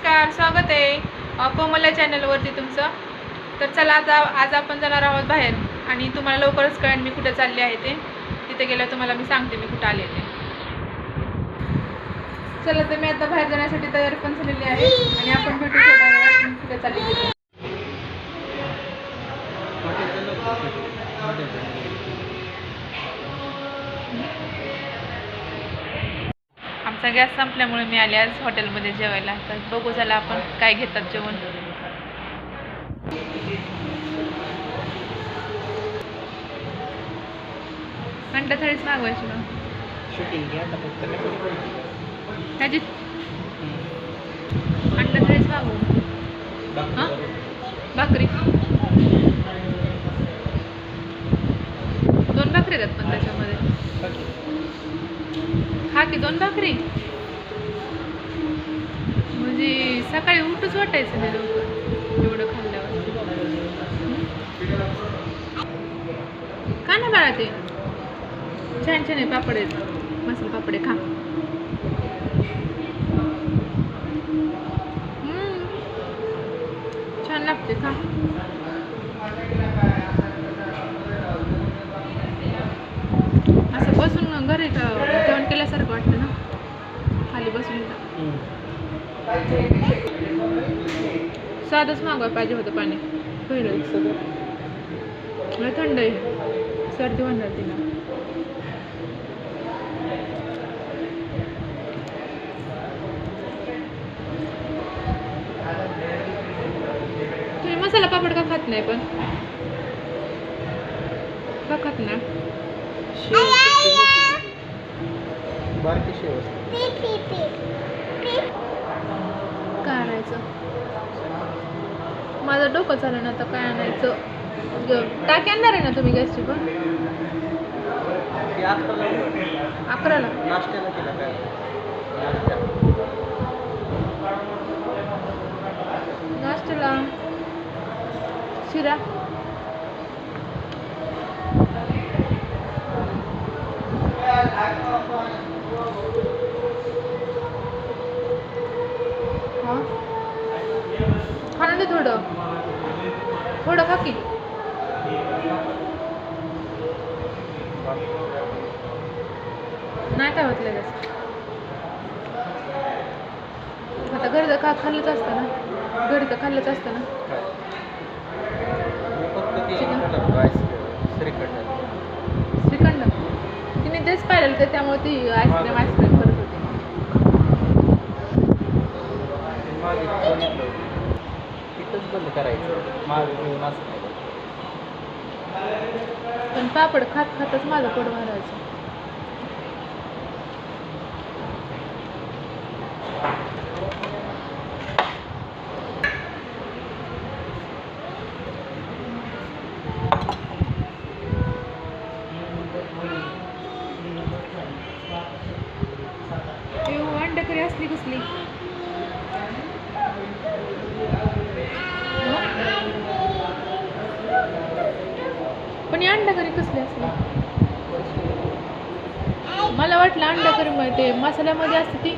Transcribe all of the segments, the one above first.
नमस्कार, स्वागत आहे कोमल चॅनलवरती तुमचं. तर चला आता आज आपण जाणार आहोत बाहेर आणि तुम्हाला लवकरच कळेल मी कुठे चालले आहे ते. तिथे गेल्यावर तुम्हाला मी सांगते मी कुठे आले ते. चला तर मी आता बाहेर जाण्यासाठी तयार पण झालेली आहे आणि आपण भेटू थोड्या वेळात मी कुठे चालले ते. आमचा गॅस संपल्यामुळे मी आले आज हॉटेलमध्ये जेवायला. तर बघू झाला आपण काय घेतात जेवण. अंडा थाळीच मागवायची ना ह्याची अंडा थाळीच मागवू. हां भाकरी 2 भाकरी देतात पण त्याच्यामध्ये. हा की 2 भाकरी म्हणजे सकाळी उठूच वाटायचं नाही लवकर एवढं खाल्ल्यावर. का नाही बाळा ते छान छान आहे पापड आहेत मसाला पापड आहे खा. छान लागते खा. असं बसून घरी जेवण केल्यासारखं वाटतं ना खाली बसून. साधंच मागवायला पाहिजे होतं पाणी पहिलं. थंड आहे सर्दी होणार तिला. तुम्ही मसाला पापड का खात नाही पण का खात नाही. करायचं माझं डोकं चाललं ना आता काय आणायचं. टाकी आणणार आहे ना तुम्ही गॅसची पण 11ला. नाश्त्याला शिरा खाणं दे थोडं थोडं खा की. नाही काय होत लगेच. आता घरी तर खाल्लंच असतं ना. घरी तर खाल्लंच असतं ना. श्रीखंड तिने तेच पाहिलेलं तर त्यामुळे ती आईस्क्रीम करत होती. बंद करायचं पण पापड खात खातच माझं पोट भरायचं. अंडा करी असली कसली पण अंडा करी कसली असली. मला वाटलं अंडा करी ते मसाल्यामध्ये असते ती.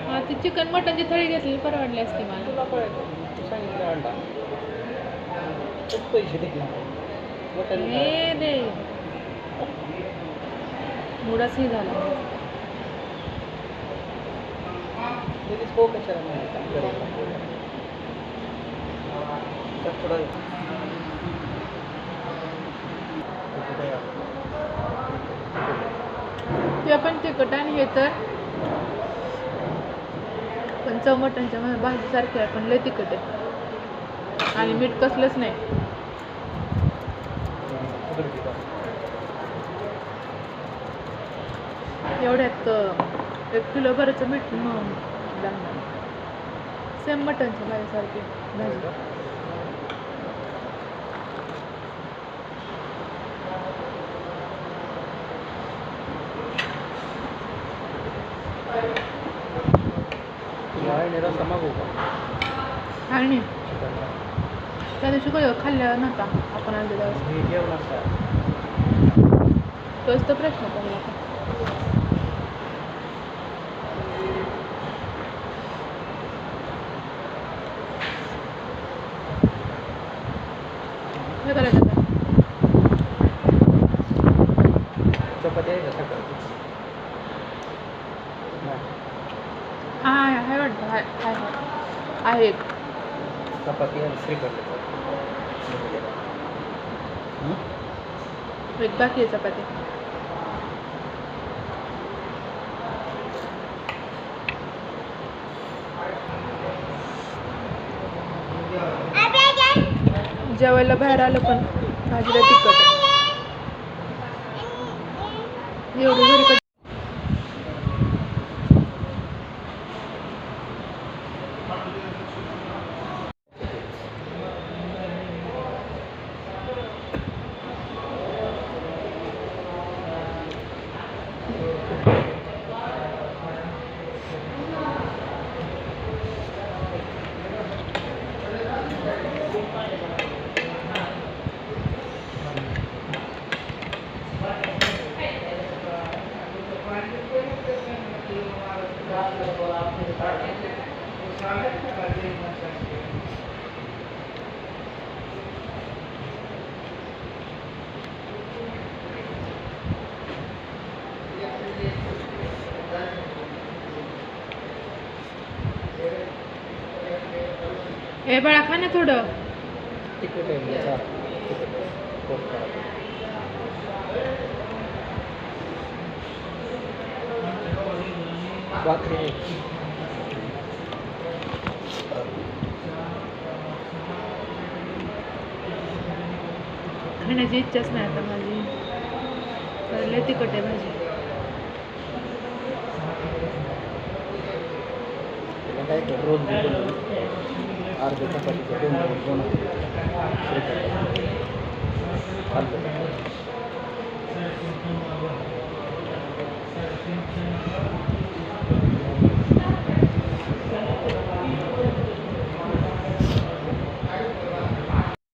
हा ती चिकन मटनची थाळी घेतली परवडली असते मला. हे दे मुडाच हे झाला. ते पण तिखट आणि हे तर पण चव मटणच्या भाजी सारखी आहे पण लय तिखट आहे आणि मीठ कसलंच नाही. एवढ्यात 1 किलो भराचं मीठ लागणार. सेम मटणच्या भाजीसारखी भाजी. आणि त्या दिवशी खाल्ल्या नव्हता आपण. तोच तर प्रश्न पडला आता. काय करायचं आता? चपाती आहे का सकाळची? नाही. आहे वाटतं. आहे एक. चपाती आणि श्रीखंड. एक बाकी आहे चपाती. जेवायला बाहेर आलं पण भाजीला तिखट आहे. एवढी घरी कधी हे बाळा खा ना थोडं. तिखट आहे म्हणजे चार. पोट खराब. भाकरी आहे. खाण्याची इच्छाच नाही आता माझी. तर लय तिखट आहे भाजी. त्याला काय कर रोज अर्ध्या चपातीचं दोन श्रीखंड खाल्लं.